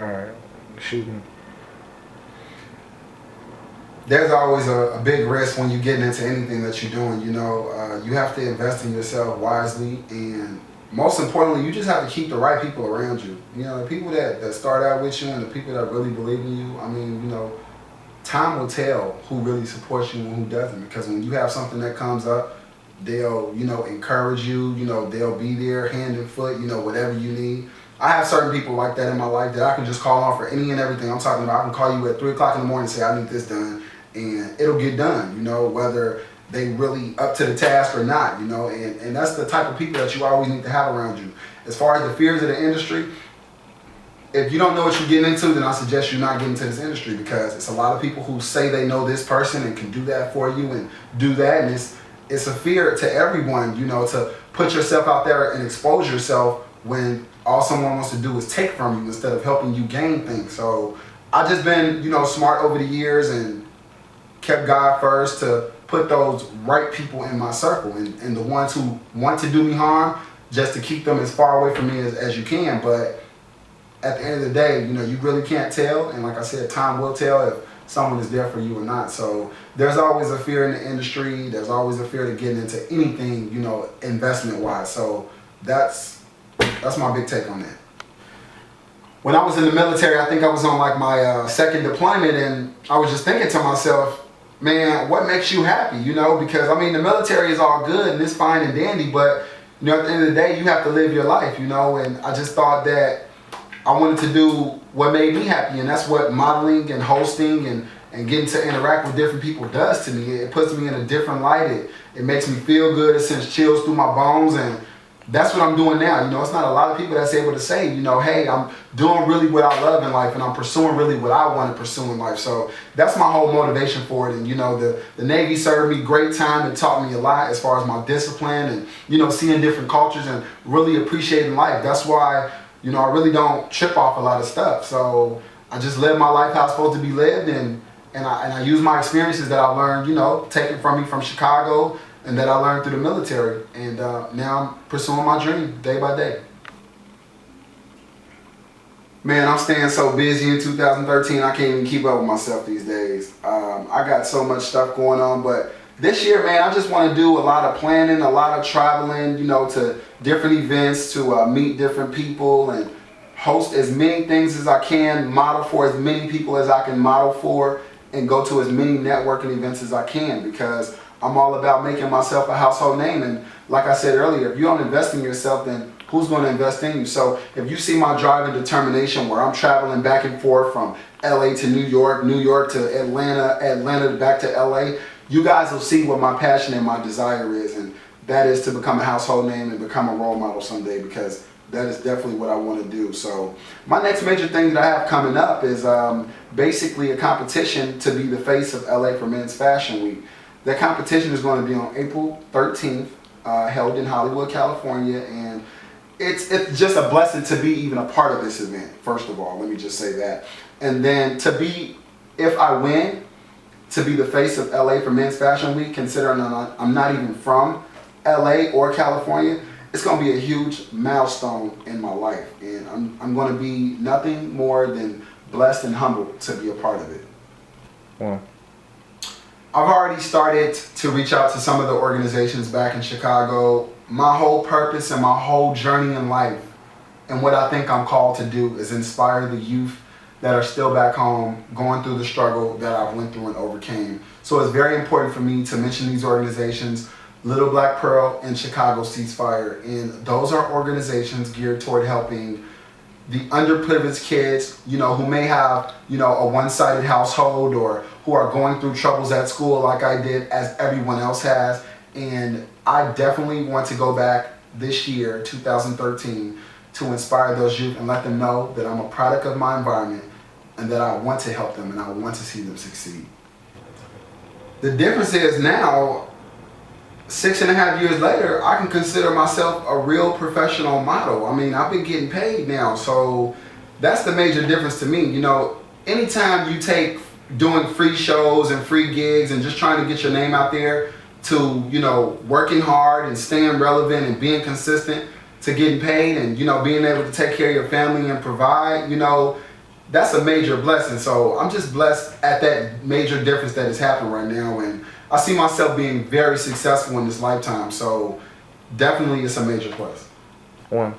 All right, shooting. There's always a big risk when you're getting into anything that you're doing. You have to invest in yourself wisely, and most importantly, you just have to keep the right people around you. The people that start out with you and the people that really believe in you. I mean, time will tell who really supports you and who doesn't. Because when you have something that comes up, they'll, encourage you. They'll be there hand and foot. Whatever you need. I have certain people like that in my life that I can just call on for any and everything. I'm talking about. I can call you at 3 o'clock in the morning and say I need this done, and it'll get done. Whether they really up to the task or not. And that's the type of people that you always need to have around you. As far as the fears of the industry, if you don't know what you're getting into, then I suggest you not get into this industry, because it's a lot of people who say they know this person and can do that for you and do that, and it's a fear to everyone, to put yourself out there and expose yourself when all someone wants to do is take from you instead of helping you gain things. So I've just been, smart over the years and kept God first to put those right people in my circle, and the ones who want to do me harm, just to keep them as far away from me as you can. But at the end of the day, you really can't tell. And like I said, time will tell if someone is there for you or not. So there's always a fear in the industry. There's always a fear to getting into anything, investment wise. So that's my big take on that. When I was in the military, I think I was on like my second deployment, and I was just thinking to myself, man, what makes you happy? Because I mean, the military is all good and it's fine and dandy, but at the end of the day, you have to live your life, and I just thought that I wanted to do what made me happy, and that's what modeling and hosting and getting to interact with different people does to me. It puts me in a different light. It makes me feel good. It sends chills through my bones, and that's what I'm doing now. It's not a lot of people that's able to say, hey, I'm doing really what I love in life, and I'm pursuing really what I want to pursue in life. So that's my whole motivation for it. And the Navy served me great time. It taught me a lot as far as my discipline and seeing different cultures and really appreciating life. That's why I really don't trip off a lot of stuff. So I just live my life how it's supposed to be lived, and I use my experiences that I learned, taken from me from Chicago, and that I learned through the military. And now I'm pursuing my dream day by day. Man, I'm staying so busy in 2013, I can't even keep up with myself these days. I got so much stuff going on, but this year, man, I just want to do a lot of planning, a lot of traveling, to different events, to meet different people and host as many things as I can, model for as many people as I can model for, and go to as many networking events as I can, because I'm all about making myself a household name. And like I said earlier, if you don't invest in yourself, then who's going to invest in you? So if you see my drive and determination where I'm traveling back and forth from LA to New York, New York to Atlanta, Atlanta back to LA, you guys will see what my passion and my desire is. And that is to become a household name and become a role model someday, because that is definitely what I want to do. So my next major thing that I have coming up is basically a competition to be the face of LA for Men's Fashion Week. That competition is going to be on April 13th, held in Hollywood, California, and it's just a blessing to be even a part of this event. First of all, let me just say that. And then if I win, to be the face of LA for Men's Fashion Week, considering I'm not even from LA or California, it's going to be a huge milestone in my life. And I'm going to be nothing more than blessed and humbled to be a part of it. Well, I've already started to reach out to some of the organizations back in Chicago. My whole purpose and my whole journey in life, and what I think I'm called to do, is inspire the youth that are still back home going through the struggle that I went through and overcame. So it's very important for me to mention these organizations. Little Black Pearl and Chicago Ceasefire, and those are organizations geared toward helping the underprivileged kids, who may have, a one-sided household, or who are going through troubles at school like I did, as everyone else has. And I definitely want to go back this year, 2013, to inspire those youth and let them know that I'm a product of my environment, and that I want to help them and I want to see them succeed. The difference is now, 6.5 years later, I can consider myself a real professional model. I mean, I've been getting paid now, so that's the major difference to me. Anytime you take doing free shows and free gigs and just trying to get your name out there, to working hard and staying relevant and being consistent, to getting paid and being able to take care of your family and provide, that's a major blessing. So I'm just blessed at that major difference that has happened right now, and I see myself being very successful in this lifetime. So definitely it's a major plus. One.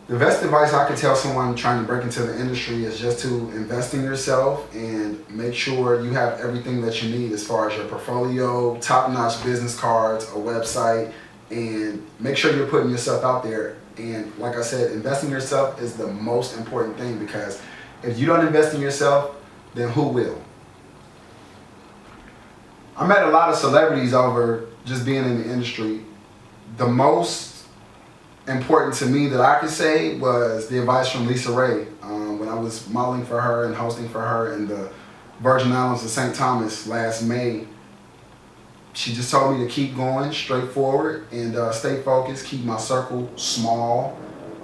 The best advice I could tell someone trying to break into the industry is just to invest in yourself and make sure you have everything that you need as far as your portfolio, top-notch business cards, a website, and make sure you're putting yourself out there. And like I said, investing in yourself is the most important thing, because if you don't invest in yourself, then who will? I met a lot of celebrities over just being in the industry. The most important to me that I could say was the advice from Lisa Ray when I was modeling for her and hosting for her in the Virgin Islands of St. Thomas last May. She just told me to keep going straight forward and stay focused, keep my circle small,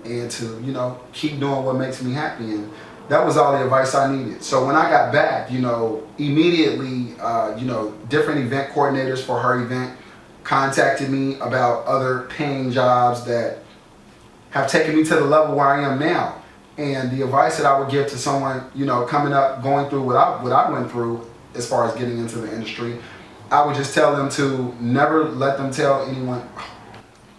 and to, you know, keep doing what makes me happy. And that was all the advice I needed. So when I got back, you know, immediately, different event coordinators for her event contacted me about other paying jobs that have taken me to the level where I am now. And the advice that I would give to someone, you know, coming up, going through what I went through as far as getting into the industry, I would just tell them to never let them tell anyone.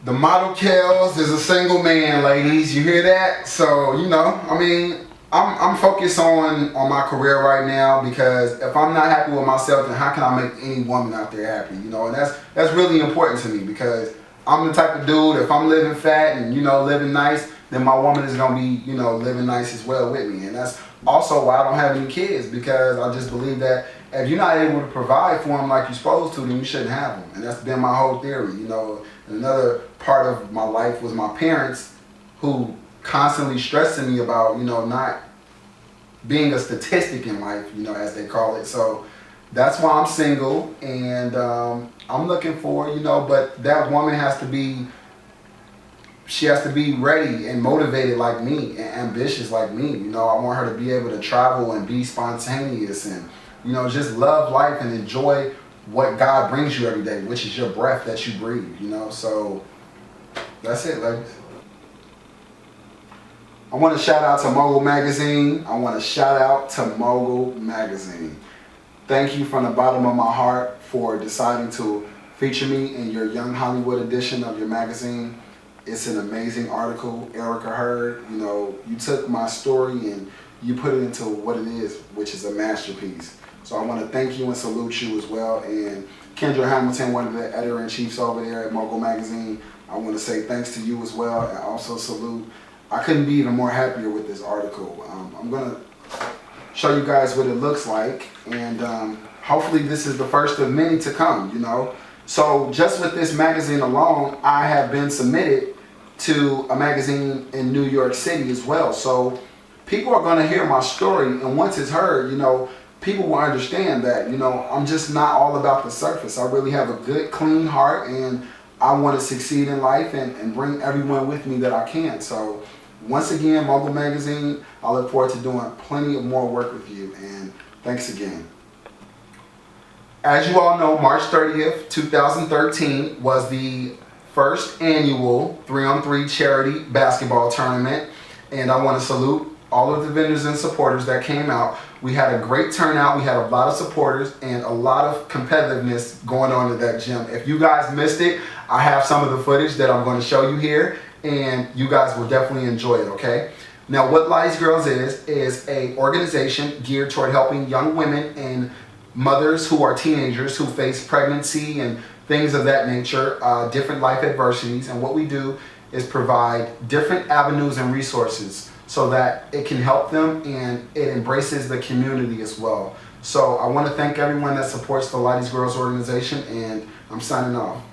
The model Kells is a single man, ladies. You hear that? So, you know, I mean, I'm focused on my career right now, because if I'm not happy with myself, then how can I make any woman out there happy? You know, and that's really important to me, because I'm the type of dude, if I'm living fat and, you know, living nice, then my woman is going to be, you know, living nice as well with me. And that's also why I don't have any kids, because I just believe that if you're not able to provide for them like you're supposed to, then you shouldn't have them. And that's been my whole theory, you know. And another part of my life was my parents, who constantly stressing me about, you know, not being a statistic in life, you know, as they call it. So that's why I'm single, and I'm looking for, you know, but that woman has to be ready and motivated like me and ambitious like me. You know, I want her to be able to travel and be spontaneous and, you know, just love life and enjoy what God brings you every day, which is your breath that you breathe, you know. So that's it, ladies. I want to shout out to Mogul Magazine. Thank you from the bottom of my heart for deciding to feature me in your Young Hollywood edition of your magazine. It's an amazing article. Erica Hurd, you know, you took my story and you put it into what it is, which is a masterpiece. So I want to thank you and salute you as well. And Kendra Hamilton, one of the editor-in-chiefs over there at Mogul Magazine, I want to say thanks to you as well, and also salute. I couldn't be even more happier with this article. I'm going to show you guys what it looks like, and hopefully this is the first of many to come, you know. So just with this magazine alone, I have been submitted to a magazine in New York City as well. So people are going to hear my story, and once it's heard, you know, people will understand that, you know, I'm just not all about the surface. I really have a good, clean heart, and I want to succeed in life and bring everyone with me that I can. So once again, Mogul Magazine, I look forward to doing plenty of more work with you, and thanks again. As you all know, March 30th, 2013 was the first annual 3-on-3 charity basketball tournament, and I want to salute all of the vendors and supporters that came out. We had a great turnout. We had a lot of supporters and a lot of competitiveness going on at that gym. If you guys missed it, I have some of the footage that I'm going to show you here, and you guys will definitely enjoy it, okay? Now, what Lotties Girls is a organization geared toward helping young women and mothers who are teenagers who face pregnancy and things of that nature, different life adversities. And what we do is provide different avenues and resources so that it can help them, and it embraces the community as well. So I want to thank everyone that supports the Lotties Girls organization, and I'm signing off.